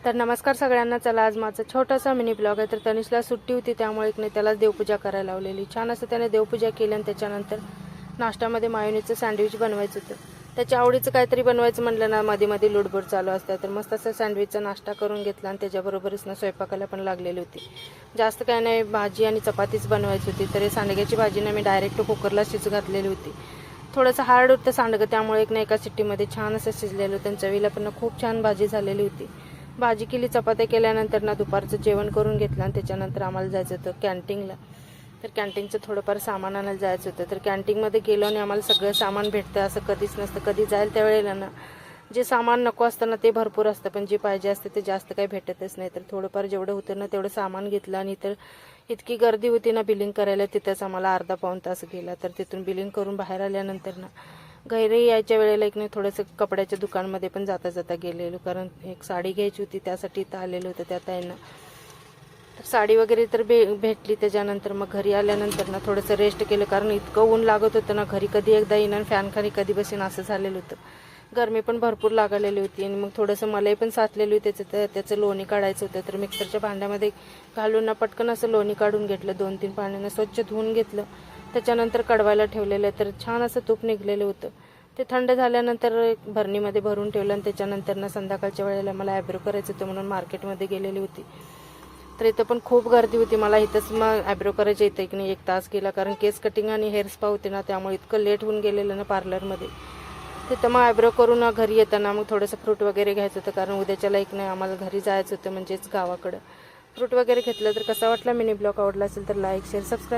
तर नमस्कार सगळ्यांना। चला आज माझा छोटासा मिनी ब्लॉग आहे। तर तनिषला सुट्टी होती त्यामुळे एक नाही त्याला देवपूजा करायला लावलेली। छान असं त्याने देवपूजा केली आणि त्याच्यानंतर नाश्त्यामध्ये मायोनीजचं सँडविच बनवायचं होतं। त्याच्या आवडीचं काहीतरी बनवायचं म्हटलं ना मध्ये मध्ये लुडबुड चालू असतं। तर मस्त असं सँडविचचा नाश्ता करून घेतला आणि त्याच्याबरोबरच ना स्वयंपाकाला पण लागलेली होती। जास्त काही नाही, भाजी आणि चपातीच बनवायची होती। तर सांडग्याची भाजी ना मी डायरेक्ट कुकरला शिजू घातलेली होती। थोडंसं हार्ड होतं सांडगं, त्यामुळे एक ना एका शिट्टीमध्ये छान असं शिजलेलं होतं। चवीला पण खूप छान भाजी झालेली होती। भाजी केली, चपात्या केल्यानंतर ना दुपारचं जेवण करून घेतलं आणि त्याच्यानंतर आम्हाला जायचं होतं कॅन्टीनला। तर कॅन्टीनचं थोडंफार सामान आणायला जायचं होतं। तर कॅन्टीनमध्ये गेलो आणि आम्हाला सगळं सामान भेटतं असं कधीच नसतं। कधी जाईल त्यावेळेला ना जे सामान नको असतं ना ते भरपूर असतं, पण जे पाहिजे असतं ते जास्त काही भेटतच नाही। तर थोडंफार जेवढं होतं ना तेवढं सामान घेतलं आणि तर इतकी गर्दी होती ना बिलिंग करायला, तिथंच आम्हाला अर्धा पाऊण तास गेला। तर तिथून बिलिंग करून बाहेर आल्यानंतर ना घरी यायच्या वेळेला एक नाही थोडंसं कपड्याच्या दुकानमध्ये पण जाता जाता गेलेलो, कारण एक साडी घ्यायची होती त्यासाठी इथं आलेलं होतं त्या ताईंना। तर साडी वगैरे तर भेटली। त्याच्यानंतर मग घरी आल्यानंतर ना थोडंसं रेस्ट केलं, कारण इतकं ऊन लागत होतं ना, घरी कधी एकदा येईन आणि फॅन खाली कधी बसेन असं झालेलं होतं। गरमी पण भरपूर लागलेली होती आणि मग थोडंसं मलाई पण साचलेली होती, त्याचं लोणी काढायचं होतं। तर मिक्सरच्या भांड्यामध्ये घालून ना पटकन असं लोणी काढून घेतलं, 2-3 पाण्यानं स्वच्छ धुवून घेतलं। त्याच्यानंतर कडवायला ठेवलेलं तर छान असं तूप निघलेलं होतं। ते थंड झाल्यानंतर एक भरणीमध्ये भरून ठेवलं आणि त्याच्यानंतर ना संध्याकाळच्या वेळेला मला ॲब्रो करायचं होतं म्हणून मार्केटमध्ये गेलेली होती। तर इथं पण खूप गर्दी होती। मला इथंच मग ॲब्रो करायचं इथं एक नाही 1 तास गेला, कारण केस कटिंग आणि हेअर स्पा होते ना, त्यामुळे इतकं लेट होऊन गेलेलं ना पार्लरमध्ये। तिथं मग ॲब्रो करून घरी येताना मग थोडंसं फ्रूट वगैरे घ्यायचं होतं, कारण उद्याच्याला एक नाही आम्हाला घरी जायचं होतं, म्हणजेच गावाकडं। फ्रूट वगैरे घेतलं। तर कसा वाटला मिनी ब्लॉग? आवडला असेल तर लाईक, शेअर, सबस्क्राईब